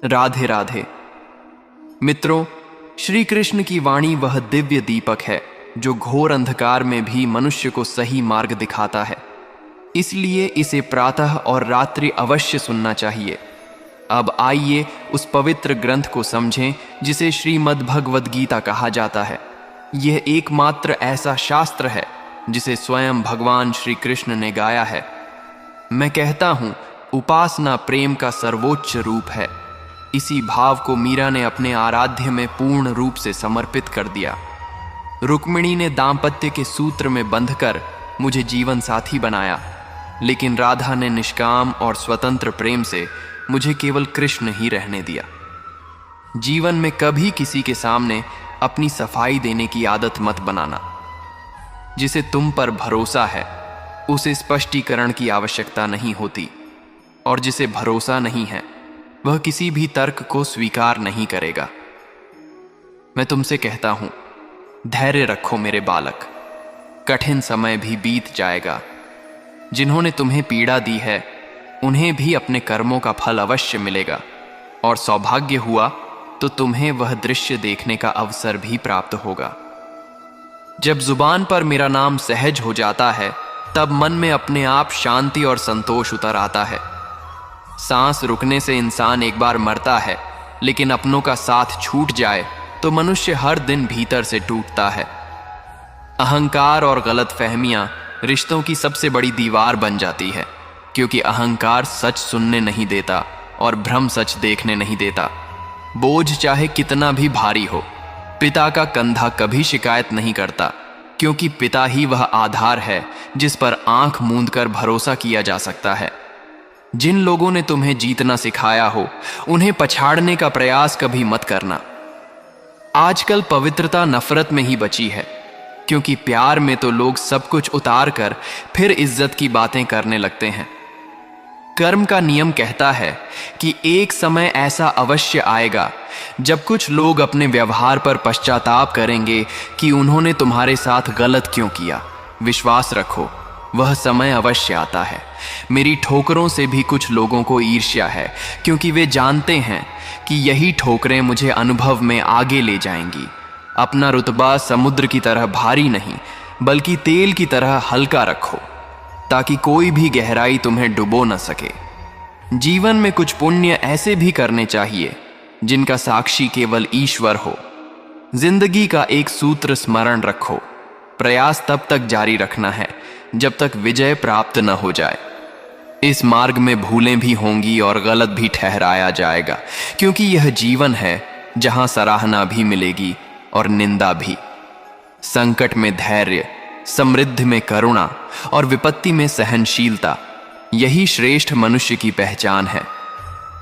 राधे राधे। मित्रों, श्री कृष्ण की वाणी वह दिव्य दीपक है जो घोर अंधकार में भी मनुष्य को सही मार्ग दिखाता है। इसलिए इसे प्रातः और रात्रि अवश्य सुनना चाहिए। अब आइए उस पवित्र ग्रंथ को समझें जिसे श्रीमद् भगवद गीता कहा जाता है। यह एकमात्र ऐसा शास्त्र है जिसे स्वयं भगवान श्री कृष्ण ने गाया है। मैं कहता हूं, उपासना प्रेम का सर्वोच्च रूप है। इसी भाव को मीरा ने अपने आराध्य में पूर्ण रूप से समर्पित कर दिया। रुक्मिणी ने दाम्पत्य के सूत्र में बंधकर मुझे जीवन साथी बनाया, लेकिन राधा ने निष्काम और स्वतंत्र प्रेम से मुझे केवल कृष्ण ही रहने दिया। जीवन में कभी किसी के सामने अपनी सफाई देने की आदत मत बनाना। जिसे तुम पर भरोसा है उसे स्पष्टीकरण की आवश्यकता नहीं होती, और जिसे भरोसा नहीं है वह किसी भी तर्क को स्वीकार नहीं करेगा। मैं तुमसे कहता हूं, धैर्य रखो मेरे बालक, कठिन समय भी बीत जाएगा। जिन्होंने तुम्हें पीड़ा दी है उन्हें भी अपने कर्मों का फल अवश्य मिलेगा, और सौभाग्य हुआ तो तुम्हें वह दृश्य देखने का अवसर भी प्राप्त होगा। जब जुबान पर मेरा नाम सहज हो जाता है तब मन में अपने आप शांति और संतोष उतर आता है। सांस रुकने से इंसान एक बार मरता है, लेकिन अपनों का साथ छूट जाए तो मनुष्य हर दिन भीतर से टूटता है। अहंकार और गलतफहमियां रिश्तों की सबसे बड़ी दीवार बन जाती है, क्योंकि अहंकार सच सुनने नहीं देता और भ्रम सच देखने नहीं देता। बोझ चाहे कितना भी भारी हो, पिता का कंधा कभी शिकायत नहीं करता, क्योंकि पिता ही वह आधार है जिस पर आंख मूंद कर भरोसा किया जा सकता है। जिन लोगों ने तुम्हें जीतना सिखाया हो उन्हें पछाड़ने का प्रयास कभी मत करना। आजकल पवित्रता नफरत में ही बची है, क्योंकि प्यार में तो लोग सब कुछ उतार कर फिर इज्जत की बातें करने लगते हैं। कर्म का नियम कहता है कि एक समय ऐसा अवश्य आएगा जब कुछ लोग अपने व्यवहार पर पश्चाताप करेंगे कि उन्होंने तुम्हारे साथ गलत क्यों किया। विश्वास रखो, वह समय अवश्य आता है। मेरी ठोकरों से भी कुछ लोगों को ईर्ष्या है, क्योंकि वे जानते हैं कि यही ठोकरें मुझे अनुभव में आगे ले जाएंगी। अपना रुतबा समुद्र की तरह भारी नहीं, बल्कि तेल की तरह हल्का रखो, ताकि कोई भी गहराई तुम्हें डुबो न सके। जीवन में कुछ पुण्य ऐसे भी करने चाहिए जिनका साक्षी केवल ईश्वर हो। जिंदगी का एक सूत्र स्मरण रखो, प्रयास तब तक जारी रखना है जब तक विजय प्राप्त न हो जाए। इस मार्ग में भूलें भी होंगी और गलत भी ठहराया जाएगा, क्योंकि यह जीवन है जहां सराहना भी मिलेगी और निंदा भी। संकट में धैर्य, समृद्धि में करुणा और विपत्ति में सहनशीलता, यही श्रेष्ठ मनुष्य की पहचान है।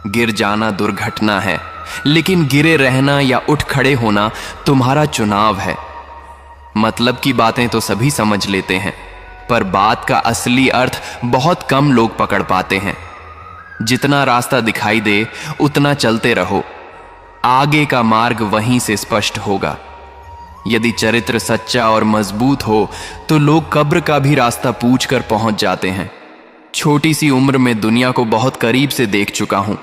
गिर जाना दुर्घटना है, लेकिन गिरे रहना या उठ खड़े होना तुम्हारा चुनाव है। मतलब की बातें तो सभी समझ लेते हैं, पर बात का असली अर्थ बहुत कम लोग पकड़ पाते हैं। जितना रास्ता दिखाई दे उतना चलते रहो, आगे का मार्ग वहीं से स्पष्ट होगा। यदि चरित्र सच्चा और मजबूत हो तो लोग कब्र का भी रास्ता पूछकर पहुंच जाते हैं। छोटी सी उम्र में दुनिया को बहुत करीब से देख चुका हूं।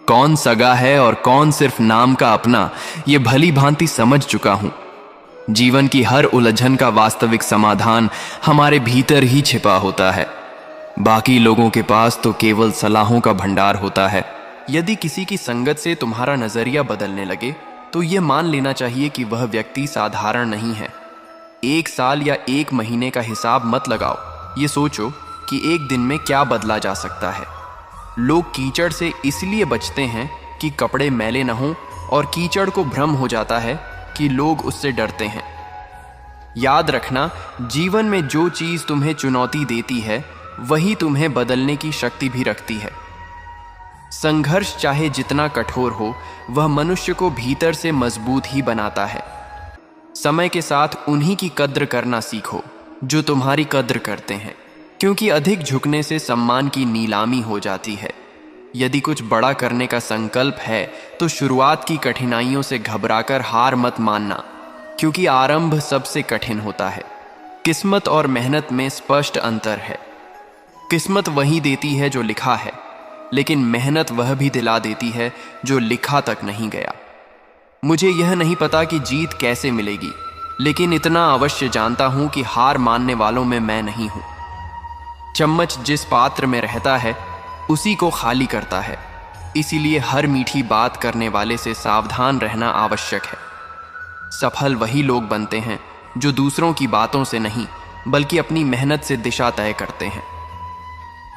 कौन सगा है और कौन सिर्फ नाम का अपना, ये भली भांति समझ चुका हूं। जीवन की हर उलझन का वास्तविक समाधान हमारे भीतर ही छिपा होता है। बाकी लोगों के पास तो केवल सलाहों का भंडार होता है। यदि किसी की संगत से तुम्हारा नजरिया बदलने लगे तो यह मान लेना चाहिए कि वह व्यक्ति साधारण नहीं है। 1 साल या 1 महीने का हिसाब मत लगाओ, ये सोचो कि एक दिन में क्या बदला जा सकता है। लोग कीचड़ से इसलिए बचते हैं कि कपड़े मैले न हों, और कीचड़ को भ्रम हो जाता है कि लोग उससे डरते हैं। याद रखना, जीवन में जो चीज तुम्हें चुनौती देती है वही तुम्हें बदलने की शक्ति भी रखती है। संघर्ष चाहे जितना कठोर हो, वह मनुष्य को भीतर से मजबूत ही बनाता है। समय के साथ उन्हीं की कद्र करना सीखो जो तुम्हारी कद्र करते हैं, क्योंकि अधिक झुकने से सम्मान की नीलामी हो जाती है। यदि कुछ बड़ा करने का संकल्प है तो शुरुआत की कठिनाइयों से घबराकर हार मत मानना, क्योंकि आरंभ सबसे कठिन होता है। किस्मत और मेहनत में स्पष्ट अंतर है। किस्मत वही देती है जो लिखा है, लेकिन मेहनत वह भी दिला देती है जो लिखा तक नहीं गया। मुझे यह नहीं पता कि जीत कैसे मिलेगी, लेकिन इतना अवश्य जानता हूं कि हार मानने वालों में मैं नहीं हूं। चम्मच जिस पात्र में रहता है उसी को खाली करता है, इसीलिए हर मीठी बात करने वाले से सावधान रहना आवश्यक है। सफल वही लोग बनते हैं जो दूसरों की बातों से नहीं बल्कि अपनी मेहनत से दिशा तय करते हैं।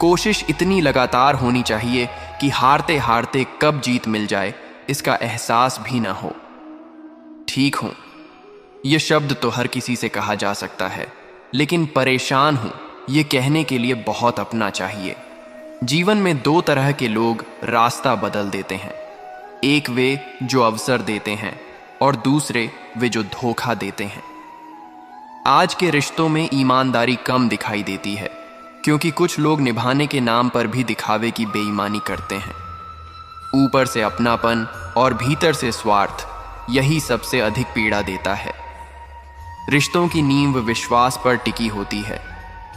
कोशिश इतनी लगातार होनी चाहिए कि हारते हारते कब जीत मिल जाए इसका एहसास भी ना हो। ठीक हूं, यह शब्द तो हर किसी से कहा जा सकता है, लेकिन परेशान हूं यह कहने के लिए बहुत अपना चाहिए। जीवन में दो तरह के लोग रास्ता बदल देते हैं, एक वे जो अवसर देते हैं और दूसरे वे जो धोखा देते हैं। आज के रिश्तों में ईमानदारी कम दिखाई देती है, क्योंकि कुछ लोग निभाने के नाम पर भी दिखावे की बेईमानी करते हैं। ऊपर से अपनापन और भीतर से स्वार्थ, यही सबसे अधिक पीड़ा देता है। रिश्तों की नींव विश्वास पर टिकी होती है,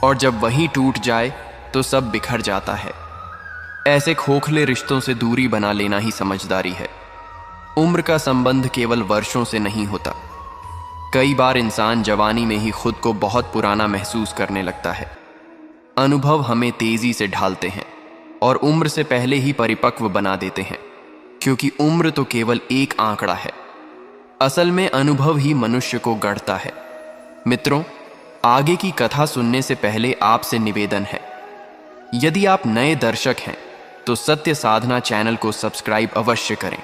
और जब वही टूट जाए तो सब बिखर जाता है। ऐसे खोखले रिश्तों से दूरी बना लेना ही समझदारी है। उम्र का संबंध केवल वर्षों से नहीं होता। कई बार इंसान जवानी में ही खुद को बहुत पुराना महसूस करने लगता है। अनुभव हमें तेजी से ढालते हैं और उम्र से पहले ही परिपक्व बना देते हैं, क्योंकि उम्र तो केवल एक आंकड़ा है। असल में अनुभव ही मनुष्य को गढ़ता है। मित्रों, आगे की कथा सुनने से पहले आपसे निवेदन है, यदि आप नए दर्शक हैं तो सत्य साधना चैनल को सब्सक्राइब अवश्य करें।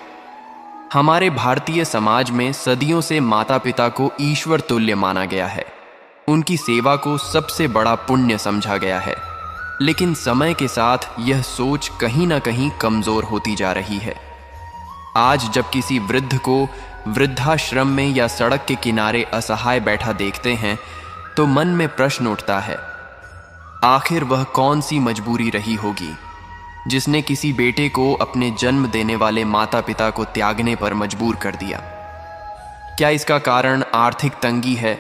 हमारे भारतीय समाज में सदियों से माता पिता को ईश्वर तुल्य माना गया है। उनकी सेवा को सबसे बड़ा पुण्य समझा गया है, लेकिन समय के साथ यह सोच कहीं ना कहीं कमजोर होती जा रही है। आज जब किसी वृद्ध को वृद्धाश्रम में या सड़क के किनारे असहाय बैठा देखते हैं तो मन में प्रश्न उठता है, आखिर वह कौन सी मजबूरी रही होगी जिसने किसी बेटे को अपने जन्म देने वाले माता पिता को त्यागने पर मजबूर कर दिया? क्या इसका कारण आर्थिक तंगी है,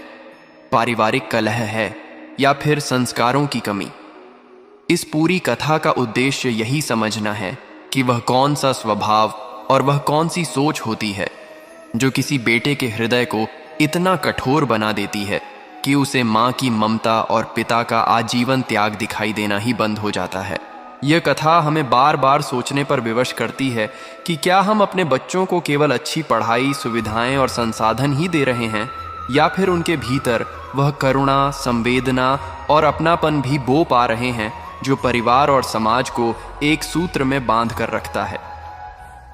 पारिवारिक कलह है, या फिर संस्कारों की कमी? इस पूरी कथा का उद्देश्य यही समझना है कि वह कौन सा स्वभाव और वह कौन सी सोच होती है जो किसी बेटे के हृदय को इतना कठोर बना देती है कि उसे माँ की ममता और पिता का आजीवन त्याग दिखाई देना ही बंद हो जाता है। यह कथा हमें बार बार सोचने पर विवश करती है कि क्या हम अपने बच्चों को केवल अच्छी पढ़ाई, सुविधाएं और संसाधन ही दे रहे हैं, या फिर उनके भीतर वह करुणा, संवेदना और अपनापन भी बो पा रहे हैं जो परिवार और समाज को एक सूत्र में बांध कर रखता है।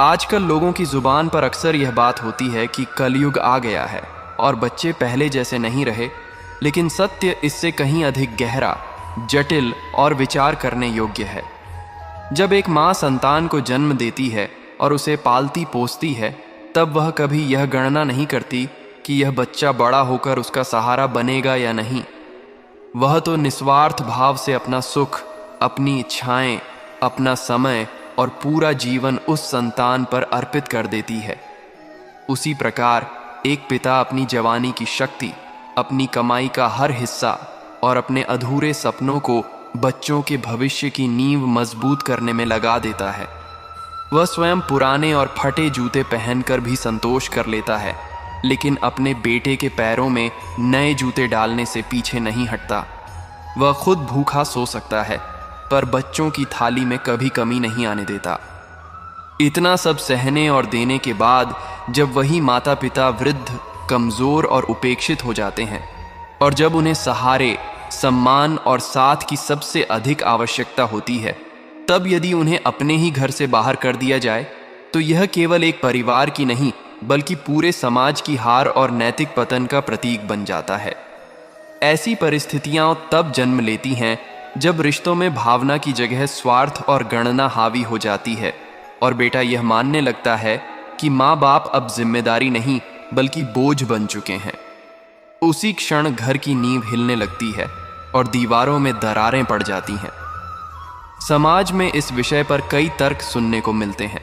आजकल लोगों की जुबान पर अक्सर यह बात होती है कि कलयुग आ गया है और बच्चे पहले जैसे नहीं रहे, लेकिन सत्य इससे कहीं अधिक गहरा, जटिल और विचार करने योग्य है। जब एक माँ संतान को जन्म देती है और उसे पालती पोसती है, तब वह कभी यह गणना नहीं करती कि यह बच्चा बड़ा होकर उसका सहारा बनेगा या नहीं। वह तो निस्वार्थ भाव से अपना सुख, अपनी इच्छाएं, अपना समय और पूरा जीवन उस संतान पर अर्पित कर देती है। उसी प्रकार एक पिता अपनी जवानी की शक्ति, अपनी कमाई का हर हिस्सा और अपने अधूरे सपनों को बच्चों के भविष्य की नींव मजबूत करने में लगा देता है। वह स्वयं पुराने और फटे जूते पहनकर भी संतोष कर लेता है, लेकिन अपने बेटे के पैरों में नए जूते डालने से पीछे नहीं हटता। वह खुद भूखा सो सकता है, पर बच्चों की थाली में कभी कमी नहीं आने देता। इतना सब सहने और देने के बाद जब वही माता पिता वृद्ध, कमजोर और उपेक्षित हो जाते हैं, और जब उन्हें सहारे, सम्मान और साथ की सबसे अधिक आवश्यकता होती है, तब यदि उन्हें अपने ही घर से बाहर कर दिया जाए तो यह केवल एक परिवार की नहीं बल्कि पूरे समाज की हार और नैतिक पतन का प्रतीक बन जाता है। ऐसी परिस्थितियां तब जन्म लेती हैं जब रिश्तों में भावना की जगह स्वार्थ और गणना हावी हो जाती है और बेटा यह मानने लगता है कि माँ बाप अब जिम्मेदारी नहीं बल्कि बोझ बन चुके हैं। उसी क्षण घर की नींव हिलने लगती है और दीवारों में दरारें पड़ जाती हैं। समाज में इस विषय पर कई तर्क सुनने को मिलते हैं।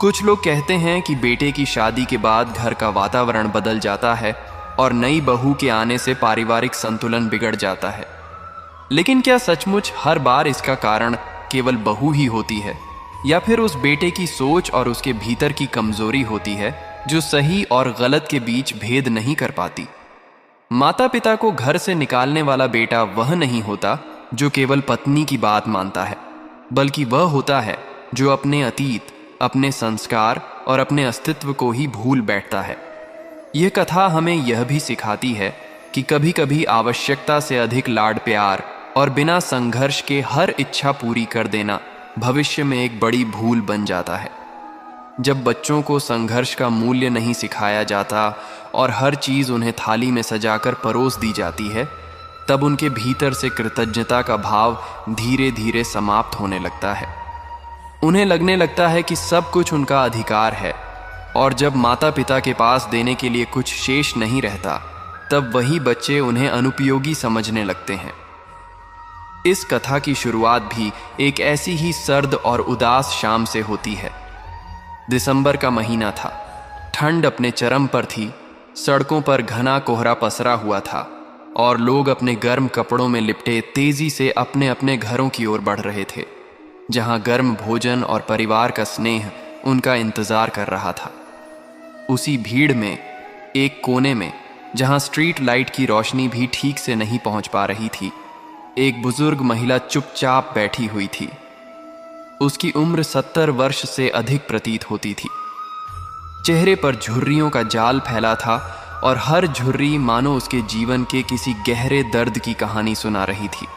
कुछ लोग कहते हैं कि बेटे की शादी के बाद घर का वातावरण बदल जाता है और नई बहू के आने से पारिवारिक संतुलन बिगड़ जाता है। लेकिन क्या सचमुच हर बार इसका कारण केवल बहू ही होती है, या फिर उस बेटे की सोच और उसके भीतर की कमजोरी होती है जो सही और गलत के बीच भेद नहीं कर पाती। माता पिता को घर से निकालने वाला बेटा वह नहीं होता जो केवल पत्नी की बात मानता है, बल्कि वह होता है जो अपने अतीत, अपने संस्कार और अपने अस्तित्व को ही भूल बैठता है। यह कथा हमें यह भी सिखाती है कि कभी कभी आवश्यकता से अधिक लाड प्यार और बिना संघर्ष के हर इच्छा पूरी कर देना भविष्य में एक बड़ी भूल बन जाता है। जब बच्चों को संघर्ष का मूल्य नहीं सिखाया जाता और हर चीज़ उन्हें थाली में सजाकर परोस दी जाती है, तब उनके भीतर से कृतज्ञता का भाव धीरे धीरे समाप्त होने लगता है। उन्हें लगने लगता है कि सब कुछ उनका अधिकार है, और जब माता पिता के पास देने के लिए कुछ शेष नहीं रहता, तब वही बच्चे उन्हें अनुपयोगी समझने लगते हैं। इस कथा की शुरुआत भी एक ऐसी ही सर्द और उदास शाम से होती है। दिसंबर का महीना था, ठंड अपने चरम पर थी, सड़कों पर घना कोहरा पसरा हुआ था और लोग अपने गर्म कपड़ों में लिपटे तेजी से अपने अपने घरों की ओर बढ़ रहे थे, जहां गर्म भोजन और परिवार का स्नेह उनका इंतजार कर रहा था। उसी भीड़ में एक कोने में, जहां स्ट्रीट लाइट की रोशनी भी ठीक से नहीं पहुंच पा रही थी, एक बुजुर्ग महिला चुपचाप बैठी हुई थी। उसकी उम्र 70 वर्ष से अधिक प्रतीत होती थी। चेहरे पर झुर्रियों का जाल फैला था और हर झुर्री मानो उसके जीवन के किसी गहरे दर्द की कहानी सुना रही थी।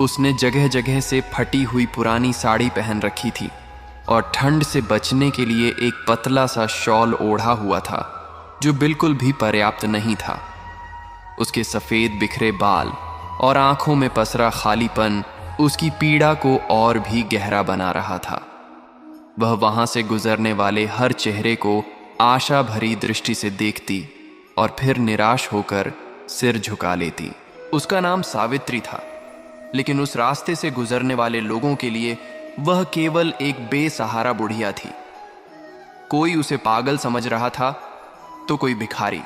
उसने जगह जगह से फटी हुई पुरानी साड़ी पहन रखी थी और ठंड से बचने के लिए एक पतला सा शॉल ओढ़ा हुआ था जो बिल्कुल भी पर्याप्त नहीं था। उसके सफ़ेद बिखरे बाल और आंखों में पसरा खालीपन उसकी पीड़ा को और भी गहरा बना रहा था। वह वहां से गुजरने वाले हर चेहरे को आशा भरी दृष्टि से देखती और फिर निराश होकर सिर झुका लेती। उसका नाम सावित्री था, लेकिन उस रास्ते से गुजरने वाले लोगों के लिए वह केवल एक बेसहारा बुढ़िया थी। कोई उसे पागल समझ रहा था तो कोई भिखारी।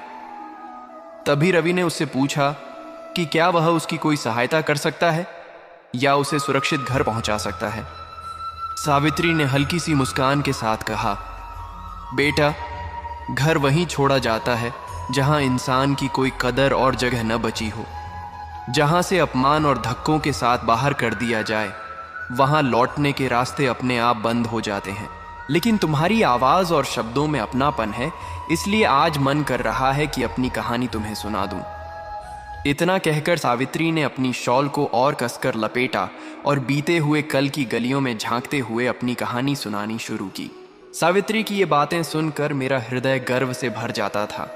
तभी रवि ने उससे पूछा कि क्या वह उसकी कोई सहायता कर सकता है या उसे सुरक्षित घर पहुंचा सकता है। सावित्री ने हल्की सी मुस्कान के साथ कहा, बेटा, घर वहीं छोड़ा जाता है जहां इंसान की कोई कदर और जगह न बची हो। जहां से अपमान और धक्कों के साथ बाहर कर दिया जाए, वहां लौटने के रास्ते अपने आप बंद हो जाते हैं। लेकिन तुम्हारी आवाज़ और शब्दों में अपनापन है, इसलिए आज मन कर रहा है कि अपनी कहानी तुम्हें सुना दूं। इतना कहकर सावित्री ने अपनी शॉल को और कसकर लपेटा और बीते हुए कल की गलियों में झांकते हुए अपनी कहानी सुनानी शुरू की। सावित्री की ये बातें सुनकर मेरा हृदय गर्व से भर जाता था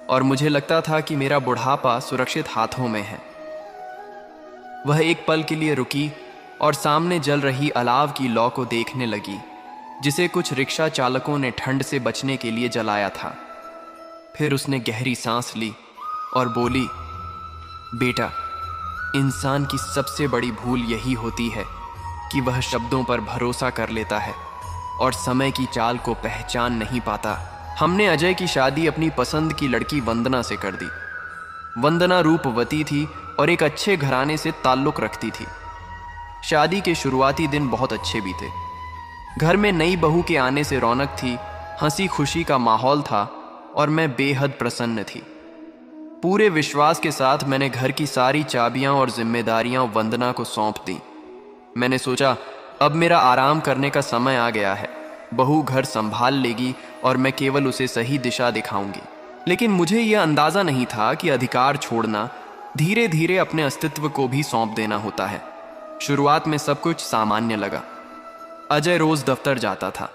और मुझे लगता था कि मेरा बुढ़ापा सुरक्षित हाथों में है। वह एक पल के लिए रुकी और सामने जल रही अलाव की लौ को देखने लगी, जिसे कुछ रिक्शा चालकों ने ठंड से बचने के लिए जलाया था। फिर उसने गहरी सांस ली और बोली, बेटा, इंसान की सबसे बड़ी भूल यही होती है कि वह शब्दों पर भरोसा कर लेता है और समय की चाल को पहचान नहीं पाता। हमने अजय की शादी अपनी पसंद की लड़की वंदना से कर दी। वंदना रूपवती थी और एक अच्छे घराने से ताल्लुक़ रखती थी। शादी के शुरुआती दिन बहुत अच्छे बीते। घर में नई बहू के आने से रौनक थी, हंसी खुशी का माहौल था और मैं बेहद प्रसन्न थी। पूरे विश्वास के साथ मैंने घर की सारी चाबियां और जिम्मेदारियां वंदना को सौंप दी। मैंने सोचा, अब मेरा आराम करने का समय आ गया है। बहू घर संभाल लेगी और मैं केवल उसे सही दिशा दिखाऊंगी। लेकिन मुझे यह अंदाज़ा नहीं था कि अधिकार छोड़ना धीरे धीरे अपने अस्तित्व को भी सौंप देना होता है। शुरुआत में सब कुछ सामान्य लगा। अजय रोज़ दफ्तर जाता था।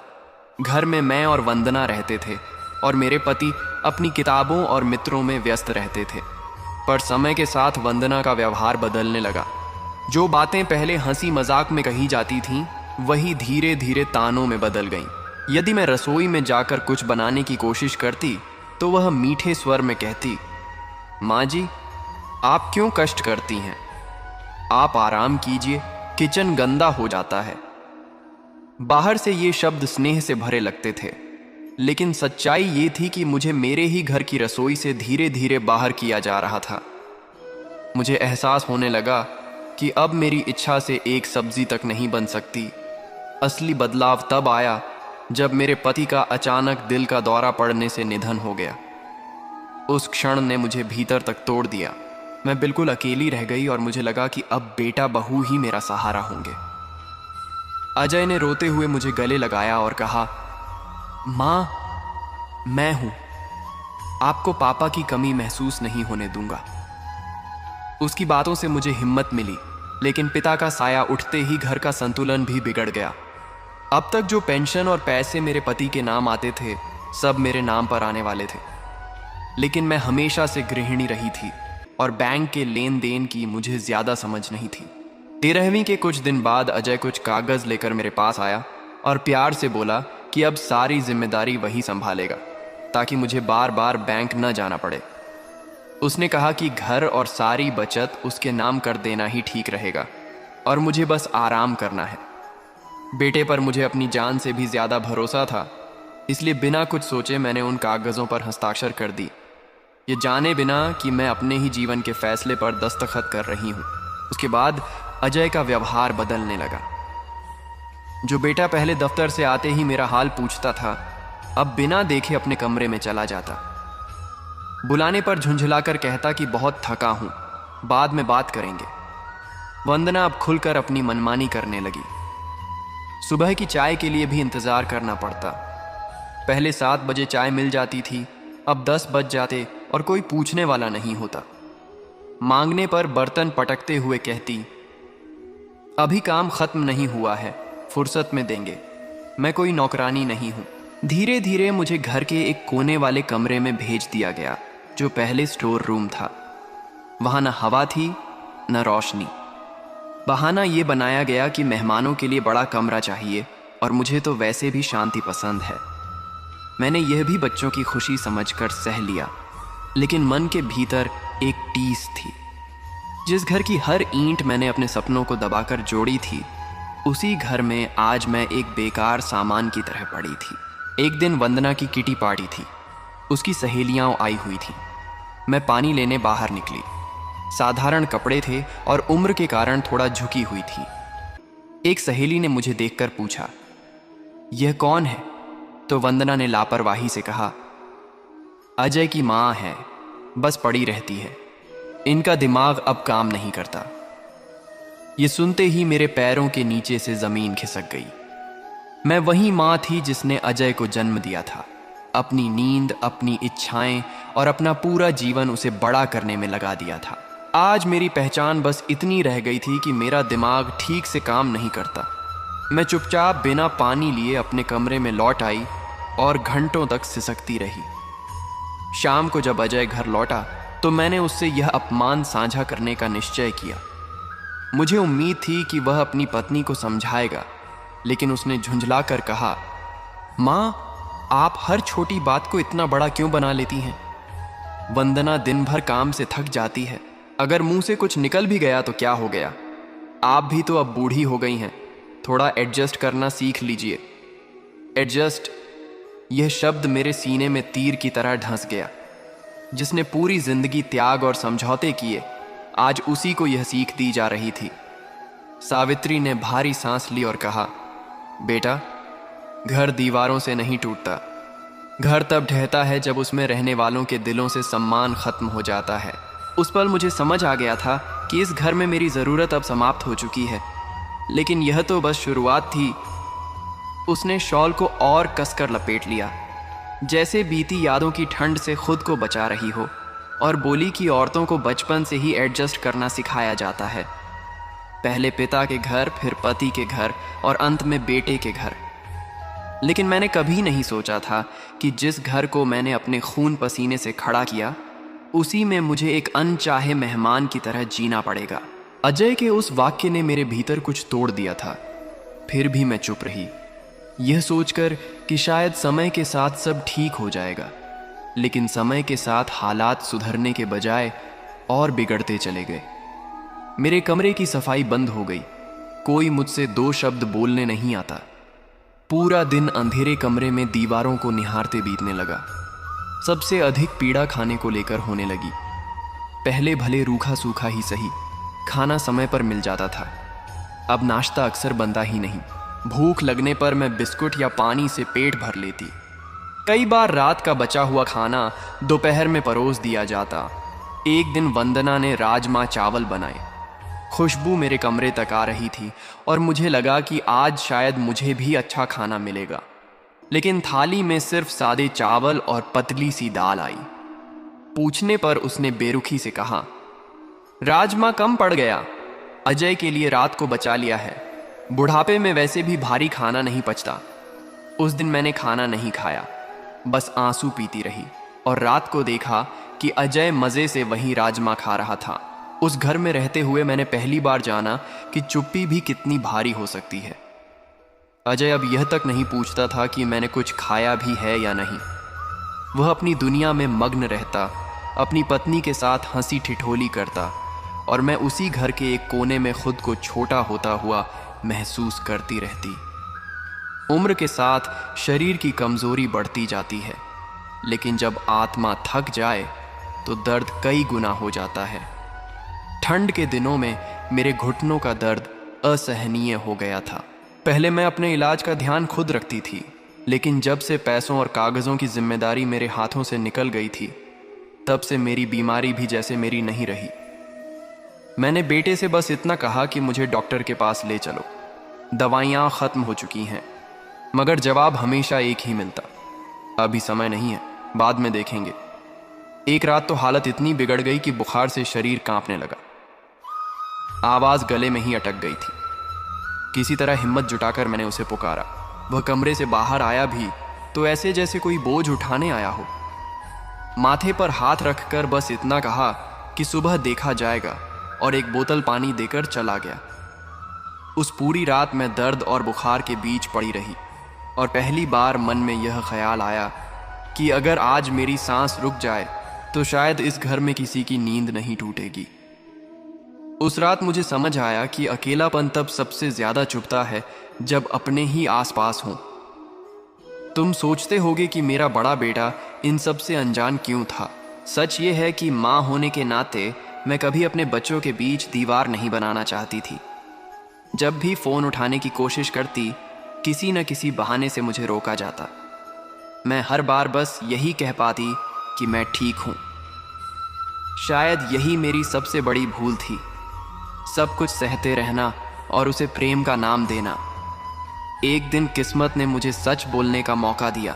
घर में मैं और वंदना रहते थे और मेरे पति अपनी किताबों और मित्रों में व्यस्त रहते थे। पर समय के साथ वंदना का व्यवहार बदलने लगा। जो बातें पहले हंसी मजाक में कही जाती थीं, वही धीरे धीरे तानों में बदल गईं। यदि मैं रसोई में जाकर कुछ बनाने की कोशिश करती तो वह मीठे स्वर में कहती, माँ जी, आप क्यों कष्ट करती हैं? आप आराम कीजिए, किचन गंदा हो जाता है। बाहर से ये शब्द स्नेह से भरे लगते थे, लेकिन सच्चाई ये थी कि मुझे मेरे ही घर की रसोई से धीरे धीरे बाहर किया जा रहा था। मुझे एहसास होने लगा कि अब मेरी इच्छा से एक सब्जी तक नहीं बन सकती। असली बदलाव तब आया जब मेरे पति का अचानक दिल का दौरा पड़ने से निधन हो गया। उस क्षण ने मुझे भीतर तक तोड़ दिया। मैं बिल्कुल अकेली रह गई और मुझे लगा कि अब बेटा बहू ही मेरा सहारा होंगे। अजय ने रोते हुए मुझे गले लगाया और कहा, माँ, मैं हूं, आपको पापा की कमी महसूस नहीं होने दूंगा। उसकी बातों से मुझे हिम्मत मिली, लेकिन पिता का साया उठते ही घर का संतुलन भी बिगड़ गया। अब तक जो पेंशन और पैसे मेरे पति के नाम आते थे, सब मेरे नाम पर आने वाले थे। लेकिन मैं हमेशा से गृहिणी रही थी और बैंक के लेन देन की मुझे ज्यादा समझ नहीं थी। 13वीं के कुछ दिन बाद अजय कुछ कागज लेकर मेरे पास आया और प्यार से बोला कि अब सारी जिम्मेदारी वही संभालेगा, ताकि मुझे बार बार बैंक न जाना पड़े। उसने कहा कि घर और सारी बचत उसके नाम कर देना ही ठीक रहेगा और मुझे बस आराम करना है। बेटे पर मुझे अपनी जान से भी ज्यादा भरोसा था, इसलिए बिना कुछ सोचे मैंने उन कागजों पर हस्ताक्षर कर दी, ये जाने बिना कि मैं अपने ही जीवन के फैसले पर दस्तखत कर रही हूँ। उसके बाद अजय का व्यवहार बदलने लगा। जो बेटा पहले दफ्तर से आते ही मेरा हाल पूछता था, अब बिना देखे अपने कमरे में चला जाता। बुलाने पर झुंझलाकर कहता कि बहुत थका हूं, बाद में बात करेंगे। वंदना अब खुलकर अपनी मनमानी करने लगी। सुबह की चाय के लिए भी इंतजार करना पड़ता। पहले 7 बजे चाय मिल जाती थी, अब 10 बज जाते और कोई पूछने वाला नहीं होता। मांगने पर बर्तन पटकते हुए कहती, अभी काम खत्म नहीं हुआ है, फुर्सत में देंगे, मैं कोई नौकरानी नहीं हूं। धीरे धीरे मुझे घर के एक कोने वाले कमरे में भेज दिया गया, जो पहले स्टोर रूम था। वहां न हवा थी न रोशनी। बहाना ये बनाया गया कि मेहमानों के लिए बड़ा कमरा चाहिए और मुझे तो वैसे भी शांति पसंद है। मैंने यह भी बच्चों की खुशी समझकर सह लिया, लेकिन मन के भीतर एक टीस थी। जिस घर की हर ईंट मैंने अपने सपनों को दबाकर जोड़ी थी, उसी घर में आज मैं एक बेकार सामान की तरह पड़ी थी। एक दिन वंदना की किटी पार्टी थी, उसकी सहेलियां आई हुई थीं। मैं पानी लेने बाहर निकली। साधारण कपड़े थे और उम्र के कारण थोड़ा झुकी हुई थी। एक सहेली ने मुझे देखकर पूछा, यह कौन है? तो वंदना ने लापरवाही से कहा, अजय की माँ है, बस पड़ी रहती है, इनका दिमाग अब काम नहीं करता। ये सुनते ही मेरे पैरों के नीचे से जमीन खिसक गई। मैं वही माँ थी जिसने अजय को जन्म दिया था। अपनी नींद, अपनी इच्छाएं और अपना पूरा जीवन उसे बड़ा करने में लगा दिया था। आज मेरी पहचान बस इतनी रह गई थी कि मेरा दिमाग ठीक से काम नहीं करता। मैं चुपचाप बिना पानी लिए अपने कमरे में लौट आई और घंटों तक सिसकती रही। शाम को जब अजय घर लौटा तो मैंने उससे यह अपमान साझा करने का निश्चय किया। मुझे उम्मीद थी कि वह अपनी पत्नी को समझाएगा, लेकिन उसने झुंझलाकर कहा, माँ, आप हर छोटी बात को इतना बड़ा क्यों बना लेती हैं? वंदना दिन भर काम से थक जाती है, अगर मुंह से कुछ निकल भी गया तो क्या हो गया? आप भी तो अब बूढ़ी हो गई हैं, थोड़ा एडजस्ट करना सीख लीजिए। एडजस्ट, यह शब्द मेरे सीने में तीर की तरह ढंस गया। जिसने पूरी जिंदगी त्याग और समझौते किए, आज उसी को यह सीख दी जा रही थी। सावित्री ने भारी सांस ली और कहा, बेटा, घर दीवारों से नहीं टूटता। घर तब ढहता है जब उसमें रहने वालों के दिलों से सम्मान खत्म हो जाता है। उस पल मुझे समझ आ गया था कि इस घर में मेरी ज़रूरत अब समाप्त हो चुकी है, लेकिन यह तो बस शुरुआत थी। उसने शॉल को और कसकर लपेट लिया, जैसे बीती यादों की ठंड से खुद को बचा रही हो, और बोली कि औरतों को बचपन से ही एडजस्ट करना सिखाया जाता है। पहले पिता के घर, फिर पति के घर और अंत में बेटे के घर। लेकिन मैंने कभी नहीं सोचा था कि जिस घर को मैंने अपने खून पसीने से खड़ा किया, उसी में मुझे एक अनचाहे मेहमान की तरह जीना पड़ेगा। अजय के उस वाक्य ने मेरे भीतर कुछ तोड़ दिया था। फिर भी मैं चुप रही, यह सोचकर कि शायद समय के साथ सब ठीक हो जाएगा। लेकिन समय के साथ हालात सुधरने के बजाय और बिगड़ते चले गए। मेरे कमरे की सफाई बंद हो गई। कोई मुझसे 2 शब्द बोलने नहीं आता। पूरा दिन अंधेरे कमरे में दीवारों को निहारते बीतने लगा। सबसे अधिक पीड़ा खाने को लेकर होने लगी। पहले भले रूखा सूखा ही सही, खाना समय पर मिल जाता था। अब नाश्ता अक्सर बनता ही नहीं। भूख लगने पर मैं बिस्कुट या पानी से पेट भर लेती। कई बार रात का बचा हुआ खाना दोपहर में परोस दिया जाता। एक दिन वंदना ने राजमा चावल बनाए। खुशबू मेरे कमरे तक आ रही थी और मुझे लगा कि आज शायद मुझे भी अच्छा खाना मिलेगा। लेकिन थाली में सिर्फ सादे चावल और पतली सी दाल आई। पूछने पर उसने बेरुखी से कहा, राजमा कम पड़ गया, अजय के लिए रात को बचा लिया है। बुढ़ापे में वैसे भी भारी खाना नहीं पचता। उस दिन मैंने खाना नहीं खाया, बस आंसू पीती रही और रात को देखा कि अजय मज़े से वही राजमा खा रहा था। उस घर में रहते हुए मैंने पहली बार जाना कि चुप्पी भी कितनी भारी हो सकती है। अजय अब यह तक नहीं पूछता था कि मैंने कुछ खाया भी है या नहीं। वह अपनी दुनिया में मग्न रहता, अपनी पत्नी के साथ हंसी ठिठोली करता और मैं उसी घर के एक कोने में खुद को छोटा होता हुआ महसूस करती रहती। उम्र के साथ शरीर की कमजोरी बढ़ती जाती है, लेकिन जब आत्मा थक जाए तो दर्द कई गुना हो जाता है। ठंड के दिनों में मेरे घुटनों का दर्द असहनीय हो गया था। पहले मैं अपने इलाज का ध्यान खुद रखती थी, लेकिन जब से पैसों और कागज़ों की जिम्मेदारी मेरे हाथों से निकल गई थी, तब से मेरी बीमारी भी जैसे मेरी नहीं रही। मैंने बेटे से बस इतना कहा कि मुझे डॉक्टर के पास ले चलो, दवाइयाँ ख़त्म हो चुकी हैं, मगर जवाब हमेशा एक ही मिलता, अभी समय नहीं है, बाद में देखेंगे। एक रात तो हालत इतनी बिगड़ गई कि बुखार से शरीर कांपने लगा। आवाज़ गले में ही अटक गई थी। किसी तरह हिम्मत जुटाकर मैंने उसे पुकारा। वह कमरे से बाहर आया भी तो ऐसे जैसे कोई बोझ उठाने आया हो। माथे पर हाथ रखकर बस इतना कहा कि सुबह देखा जाएगा और एक बोतल पानी देकर चला गया। उस पूरी रात मैं दर्द और बुखार के बीच पड़ी रही और पहली बार मन में यह ख्याल आया कि अगर आज मेरी सांस रुक जाए तो शायद इस घर में किसी की नींद नहीं टूटेगी। उस रात मुझे समझ आया कि अकेलापन तब सबसे ज्यादा चुभता है जब अपने ही आसपास हों। तुम सोचते होगे कि मेरा बड़ा बेटा इन सब से अनजान क्यों था। सच ये है कि माँ होने के नाते मैं कभी अपने बच्चों के बीच दीवार नहीं बनाना चाहती थी। जब भी फ़ोन उठाने की कोशिश करती, किसी न किसी बहाने से मुझे रोका जाता। मैं हर बार बस यही कह पाती कि मैं ठीक हूँ। शायद यही मेरी सबसे बड़ी भूल थी, सब कुछ सहते रहना और उसे प्रेम का नाम देना। एक दिन किस्मत ने मुझे सच बोलने का मौका दिया।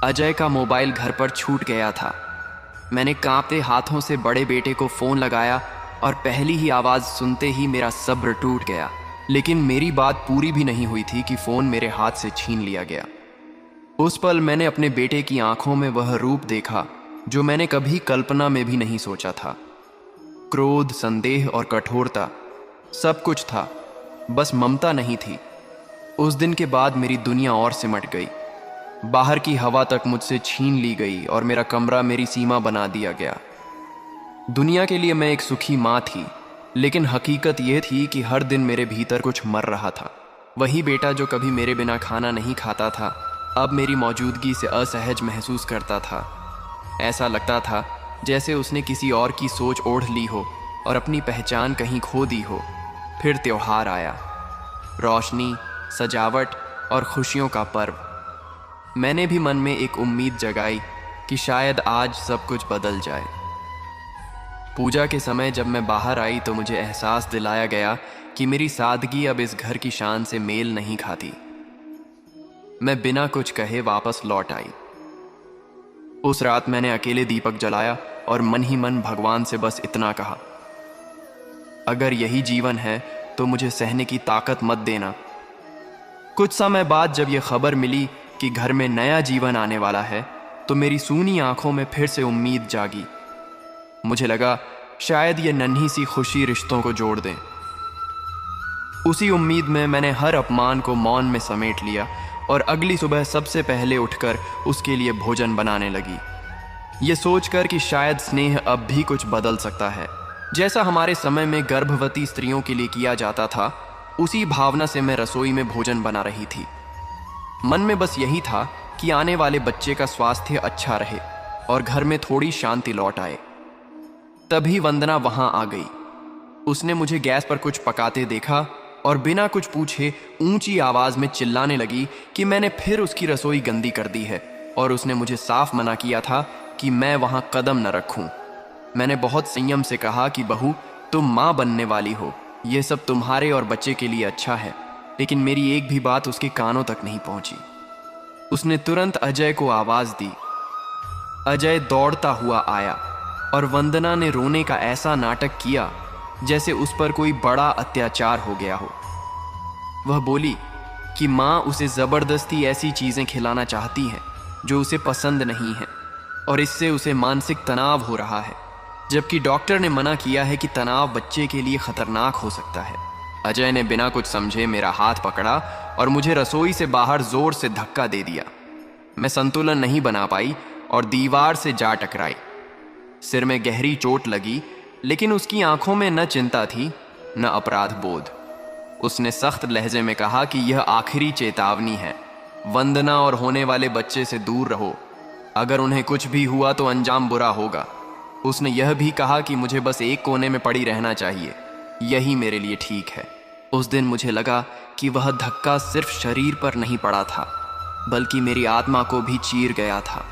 अजय का मोबाइल घर पर छूट गया था। मैंने कांपते हाथों से बड़े बेटे को फ़ोन लगाया और पहली ही आवाज़ सुनते ही मेरा सब्र टूट गया। लेकिन मेरी बात पूरी भी नहीं हुई थी कि फ़ोन मेरे हाथ से छीन लिया गया। उस पल मैंने अपने बेटे की आंखों में वह रूप देखा जो मैंने कभी कल्पना में भी नहीं सोचा था। क्रोध, संदेह और कठोरता सब कुछ था, बस ममता नहीं थी। उस दिन के बाद मेरी दुनिया और सिमट गई। बाहर की हवा तक मुझसे छीन ली गई और मेरा कमरा मेरी सीमा बना दिया गया। दुनिया के लिए मैं एक सुखी माँ थी, लेकिन हकीकत यह थी कि हर दिन मेरे भीतर कुछ मर रहा था। वही बेटा जो कभी मेरे बिना खाना नहीं खाता था, अब मेरी मौजूदगी से असहज महसूस करता था। ऐसा लगता था जैसे उसने किसी और की सोच ओढ़ ली हो और अपनी पहचान कहीं खो दी हो। फिर त्योहार आया, रोशनी, सजावट और खुशियों का पर्व। मैंने भी मन में एक उम्मीद जगाई कि शायद आज सब कुछ बदल जाए। पूजा के समय जब मैं बाहर आई तो मुझे एहसास दिलाया गया कि मेरी सादगी अब इस घर की शान से मेल नहीं खाती। मैं बिना कुछ कहे वापस लौट आई। उस रात मैंने अकेले दीपक जलाया और मन ही मन भगवान से बस इतना कहा, अगर यही जीवन है तो मुझे सहने की ताकत मत देना। कुछ समय बाद जब यह खबर मिली कि घर में नया जीवन आने वाला है, तो मेरी सूनी आंखों में फिर से उम्मीद जागी। मुझे लगा शायद ये नन्ही सी खुशी रिश्तों को जोड़ दें। उसी उम्मीद में मैंने हर अपमान को मौन में समेट लिया और अगली सुबह सबसे पहले उठकर उसके लिए भोजन बनाने लगी, ये सोचकर कि शायद स्नेह अब भी कुछ बदल सकता है। जैसा हमारे समय में गर्भवती स्त्रियों के लिए किया जाता था, उसी भावना से मैं रसोई में भोजन बना रही थी। मन में बस यही था कि आने वाले बच्चे का स्वास्थ्य अच्छा रहे और घर में थोड़ी शांति लौट आए। तभी वंदना वहां आ गई। उसने मुझे गैस पर कुछ पकाते देखा और बिना कुछ पूछे ऊंची आवाज में चिल्लाने लगी कि मैंने फिर उसकी रसोई गंदी कर दी है और उसने मुझे साफ मना किया था कि मैं वहां कदम न रखूं। मैंने बहुत संयम से कहा कि बहू, तुम माँ बनने वाली हो, यह सब तुम्हारे और बच्चे के लिए अच्छा है, लेकिन मेरी एक भी बात उसके कानों तक नहीं पहुंची। उसने तुरंत अजय को आवाज दी। अजय दौड़ता हुआ आया और वंदना ने रोने का ऐसा नाटक किया जैसे उस पर कोई बड़ा अत्याचार हो गया हो। वह बोली कि माँ उसे जबरदस्ती ऐसी चीजें खिलाना चाहती है जो उसे पसंद नहीं है और इससे उसे मानसिक तनाव हो रहा है, जबकि डॉक्टर ने मना किया है कि तनाव बच्चे के लिए खतरनाक हो सकता है। अजय ने बिना कुछ समझे मेरा हाथ पकड़ा और मुझे रसोई से बाहर जोर से धक्का दे दिया। मैं संतुलन नहीं बना पाई और दीवार से जा टकराई। सिर में गहरी चोट लगी, लेकिन उसकी आंखों में न चिंता थी न अपराध बोध। उसने सख्त लहजे में कहा कि यह आखिरी चेतावनी है, वंदना और होने वाले बच्चे से दूर रहो, अगर उन्हें कुछ भी हुआ तो अंजाम बुरा होगा। उसने यह भी कहा कि मुझे बस एक कोने में पड़ी रहना चाहिए, यही मेरे लिए ठीक है। उस दिन मुझे लगा कि वह धक्का सिर्फ शरीर पर नहीं पड़ा था, बल्कि मेरी आत्मा को भी चीर गया था।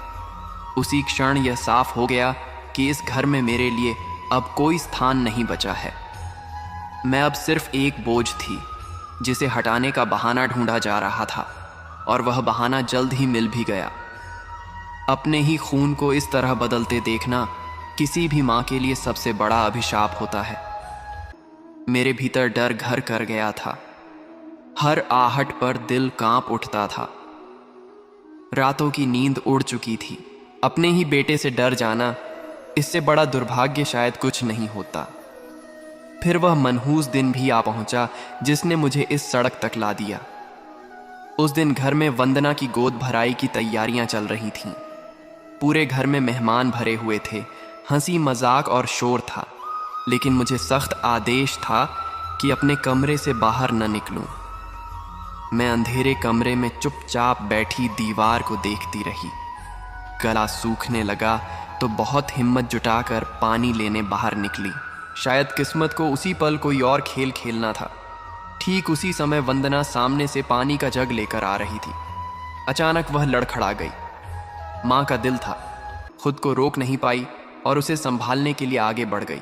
उसी क्षण यह साफ हो गया कि इस घर में मेरे लिए अब कोई स्थान नहीं बचा है। मैं अब सिर्फ एक बोझ थी जिसे हटाने का बहाना ढूंढा जा रहा था, और वह बहाना जल्द ही मिल भी गया। अपने ही खून को इस तरह बदलते देखना किसी भी माँ के लिए सबसे बड़ा अभिशाप होता है। मेरे भीतर डर घर कर गया था। हर आहट पर दिल कांप उठता था। रातों की नींद उड़ चुकी थी। अपने ही बेटे से डर जाना, इससे बड़ा दुर्भाग्य शायद कुछ नहीं होता। फिर वह मनहूस दिन भी आ पहुंचा जिसने मुझे इस सड़क तक ला दिया। उस दिन घर में वंदना की गोद भराई की तैयारियां चल रही थीं। पूरे घर में मेहमान भरे हुए थे, हंसी मजाक और शोर था, लेकिन मुझे सख्त आदेश था कि अपने कमरे से बाहर न निकलूं। मैं अंधेरे कमरे में चुपचाप बैठी दीवार को देखती रही। गला सूखने लगा तो बहुत हिम्मत जुटाकर पानी लेने बाहर निकली। शायद किस्मत को उसी पल कोई और खेल खेलना था। ठीक उसी समय वंदना सामने से पानी का जग लेकर आ रही थी। अचानक वह लड़खड़ा गई। माँ का दिल था, खुद को रोक नहीं पाई और उसे संभालने के लिए आगे बढ़ गई।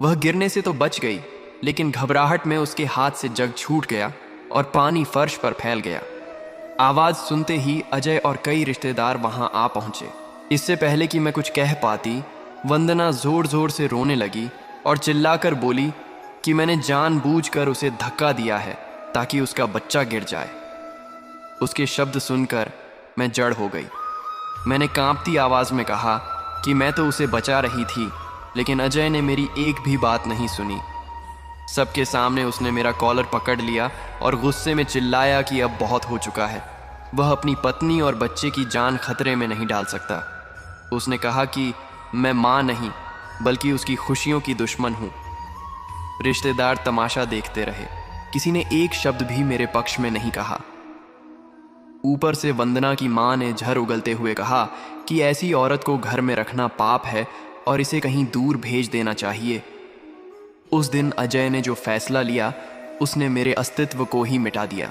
वह गिरने से तो बच गई, लेकिन घबराहट में उसके हाथ से जग छूट गया और पानी फर्श पर फैल गया। आवाज सुनते ही अजय और कई रिश्तेदार वहां आ पहुंचे। इससे पहले कि मैं कुछ कह पाती, वंदना जोर जोर से रोने लगी और चिल्लाकर बोली कि मैंने जानबूझकर उसे धक्का दिया है ताकि उसका बच्चा गिर जाए। उसके शब्द सुनकर मैं जड़ हो गई। मैंने कांपती आवाज में कहा कि मैं तो उसे बचा रही थी, लेकिन अजय ने मेरी एक भी बात नहीं सुनी। सबके सामने उसने मेरा कॉलर पकड़ लिया और गुस्से में चिल्लाया कि अब बहुत हो चुका है, वह अपनी पत्नी और बच्चे की जान खतरे में नहीं डाल सकता। उसने कहा कि मैं माँ नहीं बल्कि उसकी खुशियों की दुश्मन हूँ। रिश्तेदार तमाशा देखते रहे, किसी ने एक शब्द भी मेरे पक्ष में नहीं कहा। ऊपर से वंदना की माँ ने झर उगलते हुए कहा कि ऐसी औरत को घर में रखना पाप है और इसे कहीं दूर भेज देना चाहिए। उस दिन अजय ने जो फैसला लिया, उसने मेरे अस्तित्व को ही मिटा दिया।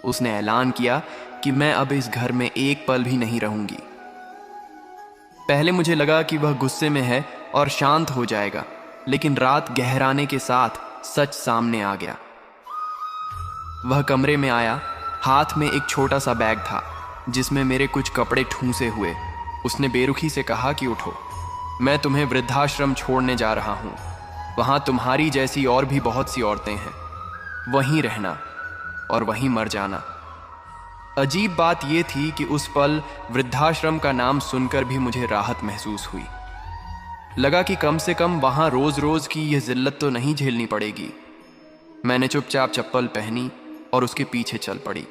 उसने ऐलान किया कि मैं अब इस घर में एक पल भी नहीं रहूंगी। पहले मुझे लगा कि वह गुस्से में है और शांत हो जाएगा, लेकिन रात गहराने के साथ सच सामने आ गया। वह कमरे में आया, हाथ में एक छोटा सा बैग था जिसमें मेरे कुछ कपड़े ठूंसे हुए। उसने बेरुखी से कहा कि उठो, मैं तुम्हें वृद्धाश्रम छोड़ने जा रहा हूं। वहां तुम्हारी जैसी और भी बहुत सी औरतें हैं, वहीं रहना और वहीं मर जाना। अजीब बात यह थी कि उस पल वृद्धाश्रम का नाम सुनकर भी मुझे राहत महसूस हुई। लगा कि कम से कम वहां रोज रोज की यह जिल्लत तो नहीं झेलनी पड़ेगी। मैंने चुपचाप चप्पल पहनी और उसके पीछे चल पड़ी।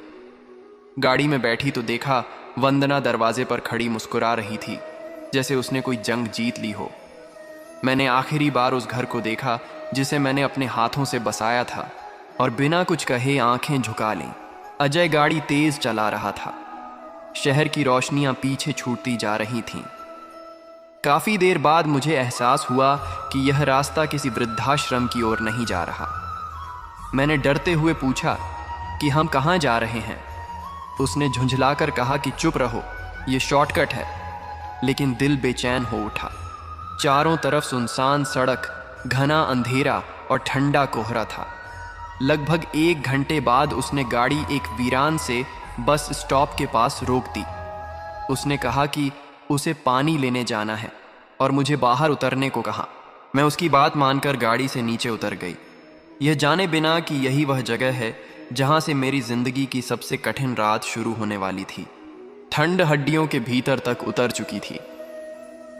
गाड़ी में बैठी तो देखा वंदना दरवाजे पर खड़ी मुस्कुरा रही थी, जैसे उसने कोई जंग जीत ली हो। मैंने आखिरी बार उस घर को देखा जिसे मैंने अपने हाथों से बसाया था, और बिना कुछ कहे आंखें झुका लीं। अजय गाड़ी तेज चला रहा था। शहर की रोशनियां पीछे छूटती जा रही थीं। काफी देर बाद मुझे एहसास हुआ कि यह रास्ता किसी वृद्धाश्रम की ओर नहीं जा रहा। मैंने डरते हुए पूछा कि हम कहाँ जा रहे हैं। उसने झुंझलाकर कहा कि चुप रहो, ये शॉर्टकट है। लेकिन दिल बेचैन हो उठा। चारों तरफ सुनसान सड़क, घना अंधेरा और ठंडा कोहरा था। लगभग 1 घंटे बाद उसने गाड़ी एक वीरान से बस स्टॉप के पास रोक दी। उसने कहा कि उसे पानी लेने जाना है और मुझे बाहर उतरने को कहा। मैं उसकी बात मानकर गाड़ी से नीचे उतर गई, यह जाने बिना कि यही वह जगह है जहां से मेरी जिंदगी की सबसे कठिन रात शुरू होने वाली थी। ठंड हड्डियों के भीतर तक उतर चुकी थी।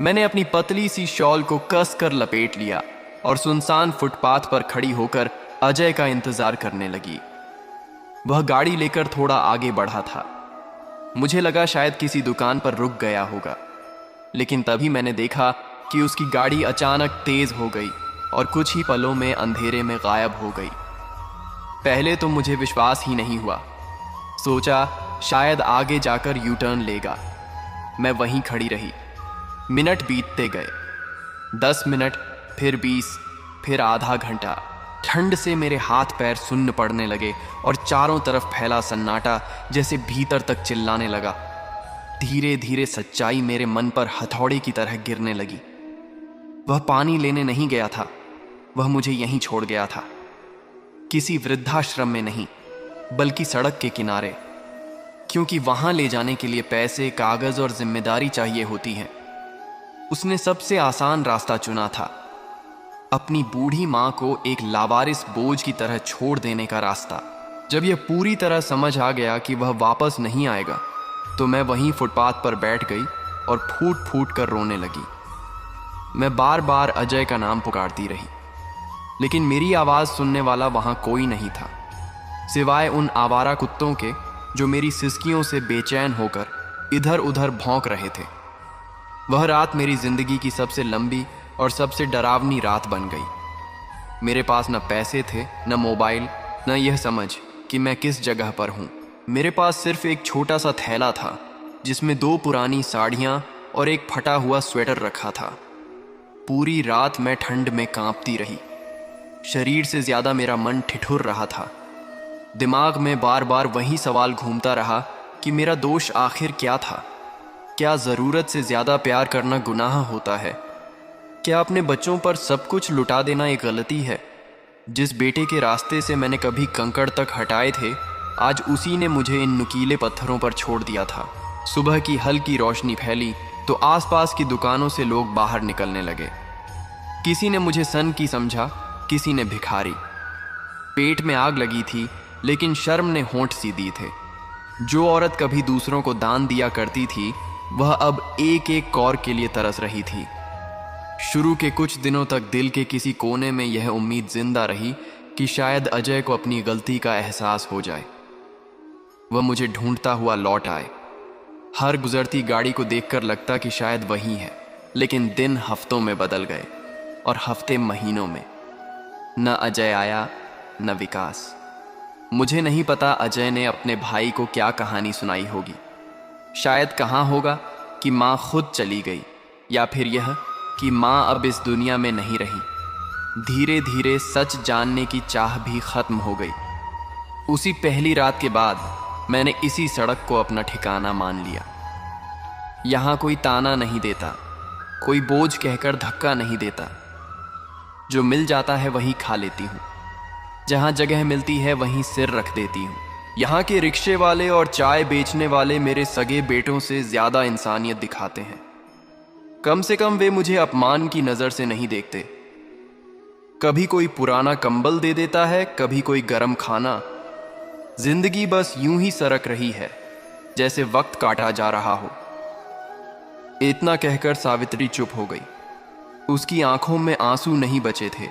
मैंने अपनी पतली सी शॉल को कस कर लपेट लिया और सुनसान फुटपाथ पर खड़ी होकर अजय का इंतजार करने लगी। वह गाड़ी लेकर थोड़ा आगे बढ़ा था। मुझे लगा शायद किसी दुकान पर रुक गया होगा, लेकिन तभी मैंने देखा कि उसकी गाड़ी अचानक तेज हो गई और कुछ ही पलों में अंधेरे में गायब हो गई। पहले तो मुझे विश्वास ही नहीं हुआ। सोचा शायद आगे जाकर यू टर्न लेगा। मैं वहीं खड़ी रही। मिनट बीतते गए, 10 मिनट, फिर 20, फिर आधा घंटा। ठंड से मेरे हाथ पैर सुन्न पड़ने लगे और चारों तरफ फैला सन्नाटा जैसे भीतर तक चिल्लाने लगा। धीरे धीरे सच्चाई मेरे मन पर हथौड़े की तरह गिरने लगी। वह पानी लेने नहीं गया था, वह मुझे यहीं छोड़ गया था। किसी वृद्धाश्रम में नहीं, बल्कि सड़क के किनारे, क्योंकि वहां ले जाने के लिए पैसे, कागज और जिम्मेदारी चाहिए होती है। उसने सबसे आसान रास्ता चुना था, अपनी बूढ़ी मां को एक लावारिस बोझ की तरह छोड़ देने का रास्ता। जब यह पूरी तरह समझ आ गया कि वह वापस नहीं आएगा, तो मैं वहीं फुटपाथ पर बैठ गई और फूट फूट कर रोने लगी। मैं बार बार अजय का नाम पुकारती रही, लेकिन मेरी आवाज़ सुनने वाला वहां कोई नहीं था, सिवाय उन आवारा कुत्तों के जो मेरी सिसकियों से बेचैन होकर इधर उधर भौंक रहे थे। वह रात मेरी जिंदगी की सबसे लंबी और सबसे डरावनी रात बन गई। मेरे पास न पैसे थे, न मोबाइल, न यह समझ कि मैं किस जगह पर हूँ। मेरे पास सिर्फ एक छोटा सा थैला था जिसमें 2 पुरानी साड़ियाँ और एक फटा हुआ स्वेटर रखा था। पूरी रात मैं ठंड में कांपती रही। शरीर से ज्यादा मेरा मन ठिठुर रहा था। दिमाग में बार बार वही सवाल घूमता रहा कि मेरा दोष आखिर क्या था। क्या ज़रूरत से ज़्यादा प्यार करना गुनाह होता है? क्या अपने बच्चों पर सब कुछ लुटा देना एक गलती है? जिस बेटे के रास्ते से मैंने कभी कंकड़ तक हटाए थे, आज उसी ने मुझे इन नुकीले पत्थरों पर छोड़ दिया था। सुबह की हल्की रोशनी फैली तो आसपास की दुकानों से लोग बाहर निकलने लगे। किसी ने मुझे सन की समझा, किसी ने भिखारी। पेट में आग लगी थी, लेकिन शर्म ने होंठ सी दी थे। जो औरत कभी दूसरों को दान दिया करती थी, वह अब एक एक कौर के लिए तरस रही थी। शुरू के कुछ दिनों तक दिल के किसी कोने में यह उम्मीद जिंदा रही कि शायद अजय को अपनी गलती का एहसास हो जाए, वह मुझे ढूंढता हुआ लौट आए। हर गुजरती गाड़ी को देखकर लगता कि शायद वही है। लेकिन दिन हफ्तों में बदल गए और हफ्ते महीनों में। न अजय आया, न विकास। मुझे नहीं पता अजय ने अपने भाई को क्या कहानी सुनाई होगी। शायद कहा होगा कि माँ खुद चली गई, या फिर यह कि माँ अब इस दुनिया में नहीं रही। धीरे धीरे सच जानने की चाह भी खत्म हो गई। उसी पहली रात के बाद मैंने इसी सड़क को अपना ठिकाना मान लिया। यहाँ कोई ताना नहीं देता, कोई बोझ कहकर धक्का नहीं देता। जो मिल जाता है वही खा लेती हूँ, जहाँ जगह मिलती है वहीं सिर रख देती हूँ। यहाँ के रिक्शे वाले और चाय बेचने वाले मेरे सगे बेटों से ज्यादा इंसानियत दिखाते हैं। कम से कम वे मुझे अपमान की नजर से नहीं देखते। कभी कोई पुराना कंबल दे देता है, कभी कोई गरम खाना। जिंदगी बस यूं ही सरक रही है, जैसे वक्त काटा जा रहा हो। इतना कहकर सावित्री चुप हो गई। उसकी आंखों में आंसू नहीं बचे थे,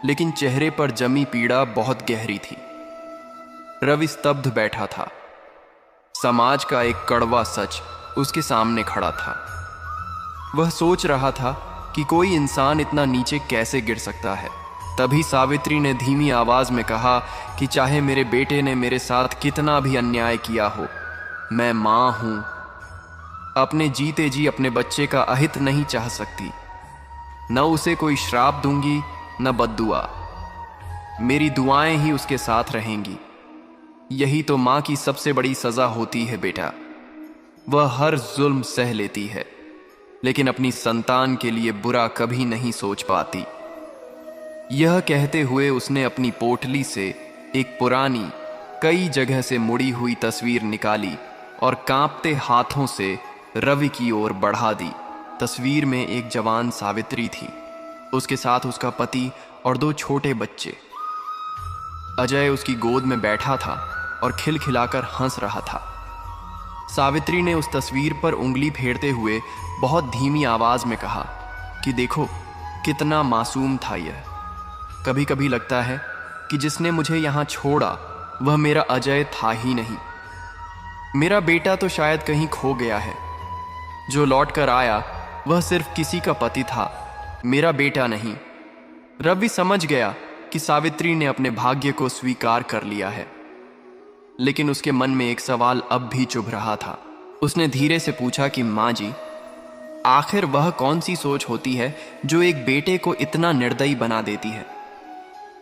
लेकिन चेहरे पर जमी पीड़ा बहुत गहरी थी। रवि स्तब्ध बैठा था। समाज का एक कड़वा सच उसके सामने खड़ा था। वह सोच रहा था कि कोई इंसान इतना नीचे कैसे गिर सकता है। तभी सावित्री ने धीमी आवाज में कहा कि चाहे मेरे बेटे ने मेरे साथ कितना भी अन्याय किया हो, मैं मां हूं। अपने जीते जी अपने बच्चे का अहित नहीं चाह सकती। न उसे कोई श्राप दूंगी न बद्दुआ। मेरी दुआएं ही उसके साथ रहेंगी। यही तो माँ की सबसे बड़ी सजा होती है बेटा। वह हर जुल्म सह लेती है, लेकिन अपनी संतान के लिए बुरा कभी नहीं सोच पाती। यह कहते हुए उसने अपनी पोटली से एक पुरानी, कई जगह से मुड़ी हुई तस्वीर निकाली और कांपते हाथों से रवि की ओर बढ़ा दी। तस्वीर में एक जवान सावित्री थी, उसके साथ उसका पति और 2 छोटे बच्चे। अजय उसकी गोद में बैठा था और खिलखिलाकर हंस रहा था। सावित्री ने उस तस्वीर पर उंगली फेरते हुए बहुत धीमी आवाज में कहा कि देखो कितना मासूम था यह। कभी कभी लगता है कि जिसने मुझे यहाँ छोड़ा वह मेरा अजय था ही नहीं। मेरा बेटा तो शायद कहीं खो गया है। जो लौट कर आया वह सिर्फ किसी का पति था, मेरा बेटा नहीं। रवि समझ गया कि सावित्री ने अपने भाग्य को स्वीकार कर लिया है, लेकिन उसके मन में एक सवाल अब भी चुभ रहा था। उसने धीरे से पूछा कि माँ जी, आखिर वह कौन सी सोच होती है जो एक बेटे को इतना निर्दयी बना देती है?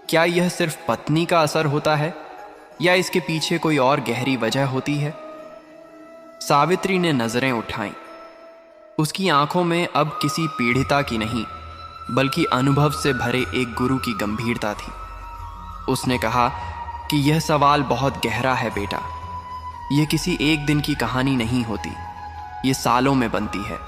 क्या यह सिर्फ पत्नी का असर होता है या इसके पीछे कोई और गहरी वजह होती है? सावित्री ने नजरें उठाईं। उसकी आंखों में अब किसी पीड़िता की नहीं, बल्कि अनुभव से भरे एक गुरु की गंभीरता थी। उसने कहा कि यह सवाल बहुत गहरा है बेटा। यह किसी एक दिन की कहानी नहीं होती, ये सालों में बनती है।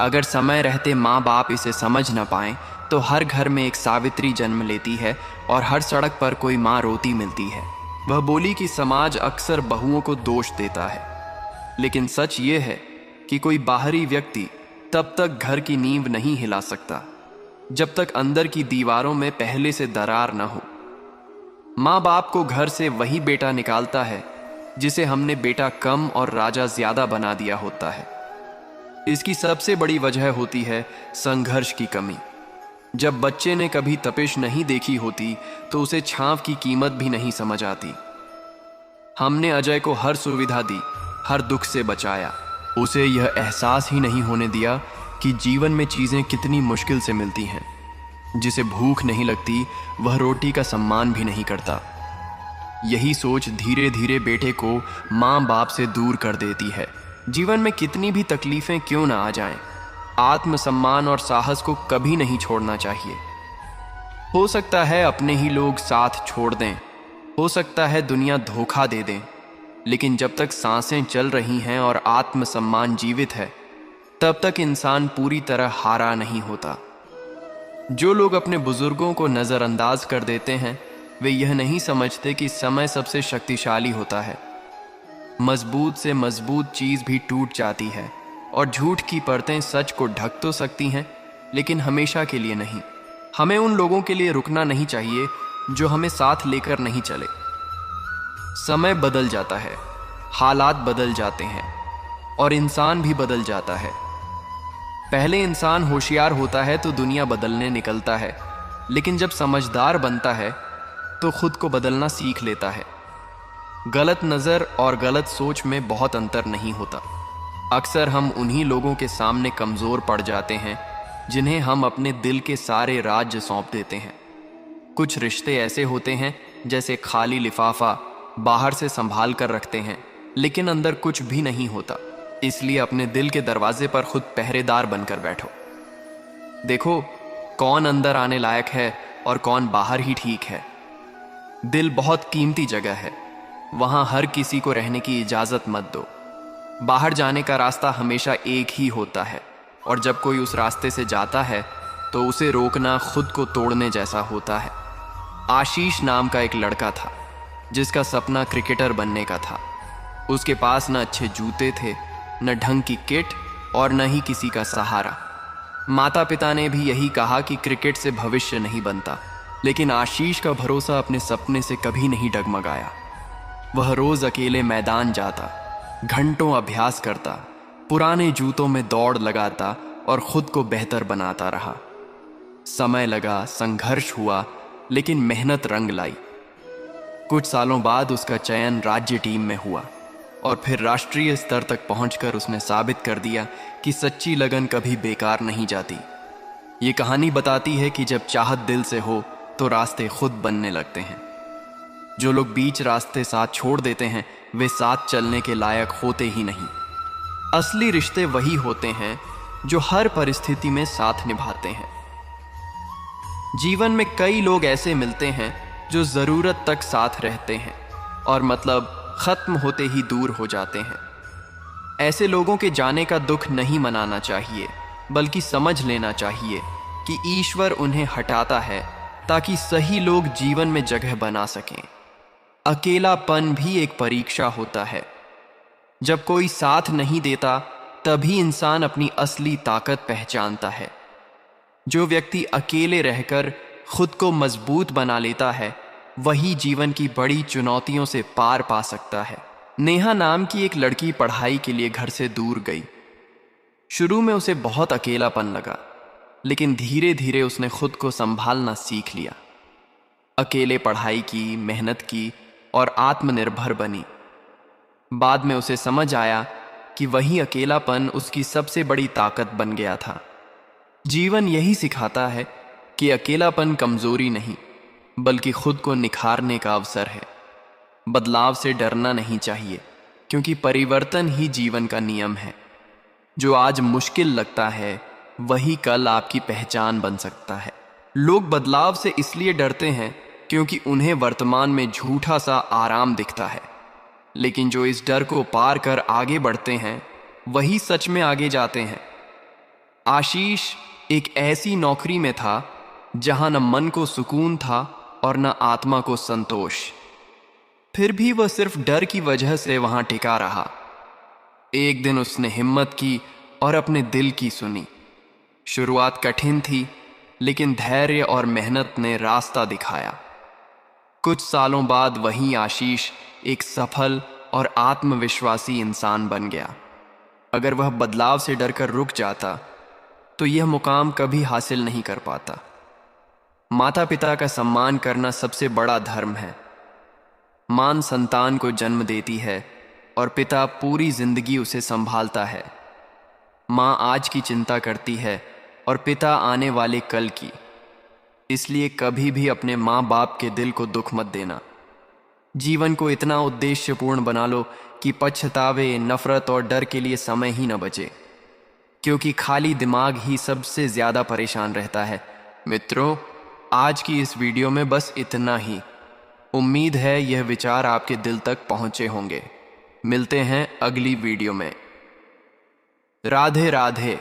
अगर समय रहते माँ बाप इसे समझ न पाएं तो हर घर में एक सावित्री जन्म लेती है और हर सड़क पर कोई माँ रोती मिलती है। वह बोली कि समाज अक्सर बहुओं को दोष देता है, लेकिन सच ये है कि कोई बाहरी व्यक्ति तब तक घर की नींव नहीं हिला सकता जब तक अंदर की दीवारों में पहले से दरार न हो। माँ बाप को घर से वही बेटा निकालता है जिसे हमने बेटा कम और राजा ज्यादा बना दिया होता है। इसकी सबसे बड़ी वजह होती है संघर्ष की कमी। जब बच्चे ने कभी तपिश नहीं देखी होती तो उसे छांव की कीमत भी नहीं समझ आती। हमने अजय को हर सुविधा दी, हर दुख से बचाया। उसे यह एहसास ही नहीं होने दिया कि जीवन में चीजें कितनी मुश्किल से मिलती हैं। जिसे भूख नहीं लगती वह रोटी का सम्मान भी नहीं करता। यही सोच धीरे धीरे बेटे को माँ बाप से दूर कर देती है। जीवन में कितनी भी तकलीफें क्यों ना आ जाएं, आत्मसम्मान और साहस को कभी नहीं छोड़ना चाहिए। हो सकता है अपने ही लोग साथ छोड़ दें, हो सकता है दुनिया धोखा दे दें, लेकिन जब तक सांसें चल रही हैं और आत्मसम्मान जीवित है, तब तक इंसान पूरी तरह हारा नहीं होता। जो लोग अपने बुजुर्गों को नज़रअंदाज कर देते हैं, वे यह नहीं समझते कि समय सबसे शक्तिशाली होता है। मजबूत से मजबूत चीज़ भी टूट जाती है और झूठ की परतें सच को ढक तो सकती हैं, लेकिन हमेशा के लिए नहीं। हमें उन लोगों के लिए रुकना नहीं चाहिए जो हमें साथ लेकर नहीं चले। समय बदल जाता है, हालात बदल जाते हैं और इंसान भी बदल जाता है। पहले इंसान होशियार होता है तो दुनिया बदलने निकलता है, लेकिन जब समझदार बनता है तो खुद को बदलना सीख लेता है। गलत नज़र और गलत सोच में बहुत अंतर नहीं होता। अक्सर हम उन्हीं लोगों के सामने कमज़ोर पड़ जाते हैं जिन्हें हम अपने दिल के सारे राज्य सौंप देते हैं। कुछ रिश्ते ऐसे होते हैं जैसे खाली लिफाफा, बाहर से संभाल कर रखते हैं लेकिन अंदर कुछ भी नहीं होता। इसलिए अपने दिल के दरवाजे पर खुद पहरेदार बनकर बैठो। देखो कौन अंदर आने लायक है और कौन बाहर ही ठीक है। दिल बहुत कीमती जगह है, वहां हर किसी को रहने की इजाजत मत दो। बाहर जाने का रास्ता हमेशा एक ही होता है और जब कोई उस रास्ते से जाता है तो उसे रोकना खुद को तोड़ने जैसा होता है। आशीष नाम का एक लड़का था जिसका सपना क्रिकेटर बनने का था। उसके पास न अच्छे जूते थे, न ढंग की किट और न ही किसी का सहारा। माता पिता ने भी यही कहा कि क्रिकेट से भविष्य नहीं बनता, लेकिन आशीष का भरोसा अपने सपने से कभी नहीं डगमगाया। वह रोज अकेले मैदान जाता, घंटों अभ्यास करता, पुराने जूतों में दौड़ लगाता और खुद को बेहतर बनाता रहा। समय लगा, संघर्ष हुआ, लेकिन मेहनत रंग लाई। कुछ सालों बाद उसका चयन राज्य टीम में हुआ। और फिर राष्ट्रीय स्तर तक पहुंचकर उसने साबित कर दिया कि सच्ची लगन कभी बेकार नहीं जाती। ये कहानी बताती है कि जब चाहत दिल से हो तो रास्ते खुद बनने लगते हैं। जो लोग बीच रास्ते साथ छोड़ देते हैं वे साथ चलने के लायक होते ही नहीं। असली रिश्ते वही होते हैं जो हर परिस्थिति में साथ निभाते हैं। जीवन में कई लोग ऐसे मिलते हैं जो जरूरत तक साथ रहते हैं और मतलब खत्म होते ही दूर हो जाते हैं। ऐसे लोगों के जाने का दुख नहीं मनाना चाहिए, बल्कि समझ लेना चाहिए कि ईश्वर उन्हें हटाता है ताकि सही लोग जीवन में जगह बना सकें। अकेलापन भी एक परीक्षा होता है। जब कोई साथ नहीं देता तभी इंसान अपनी असली ताकत पहचानता है। जो व्यक्ति अकेले रहकर खुद को मजबूत बना लेता है वही जीवन की बड़ी चुनौतियों से पार पा सकता है। नेहा नाम की एक लड़की पढ़ाई के लिए घर से दूर गई। शुरू में उसे बहुत अकेलापन लगा, लेकिन धीरे धीरे उसने खुद को संभालना सीख लिया। अकेले पढ़ाई की, मेहनत की और आत्मनिर्भर बनी। बाद में उसे समझ आया कि वही अकेलापन उसकी सबसे बड़ी ताकत बन गया था। जीवन यही सिखाता है कि अकेलापन कमजोरी नहीं, बल्कि खुद को निखारने का अवसर है। बदलाव से डरना नहीं चाहिए, क्योंकि परिवर्तन ही जीवन का नियम है। जो आज मुश्किल लगता है वही कल आपकी पहचान बन सकता है। लोग बदलाव से इसलिए डरते हैं क्योंकि उन्हें वर्तमान में झूठा सा आराम दिखता है, लेकिन जो इस डर को पार कर आगे बढ़ते हैं वही सच में आगे जाते हैं। आशीष एक ऐसी नौकरी में था जहां न मन को सुकून था और न आत्मा को संतोष। फिर भी वह सिर्फ डर की वजह से वहां टिका रहा। एक दिन उसने हिम्मत की और अपने दिल की सुनी। शुरुआत कठिन थी, लेकिन धैर्य और मेहनत ने रास्ता दिखाया। कुछ सालों बाद वही आशीष एक सफल और आत्मविश्वासी इंसान बन गया। अगर वह बदलाव से डरकर रुक जाता तो यह मुकाम कभी हासिल नहीं कर पाता। माता पिता का सम्मान करना सबसे बड़ा धर्म है। मां संतान को जन्म देती है और पिता पूरी जिंदगी उसे संभालता है। मां आज की चिंता करती है और पिता आने वाले कल की। इसलिए कभी भी अपने माँ बाप के दिल को दुख मत देना। जीवन को इतना उद्देश्यपूर्ण बना लो कि पछतावे, नफरत और डर के लिए समय ही न बचे, क्योंकि खाली दिमाग ही सबसे ज्यादा परेशान रहता है। मित्रों, आज की इस वीडियो में बस इतना ही। उम्मीद है यह विचार आपके दिल तक पहुंचे होंगे। मिलते हैं अगली वीडियो में। राधे राधे।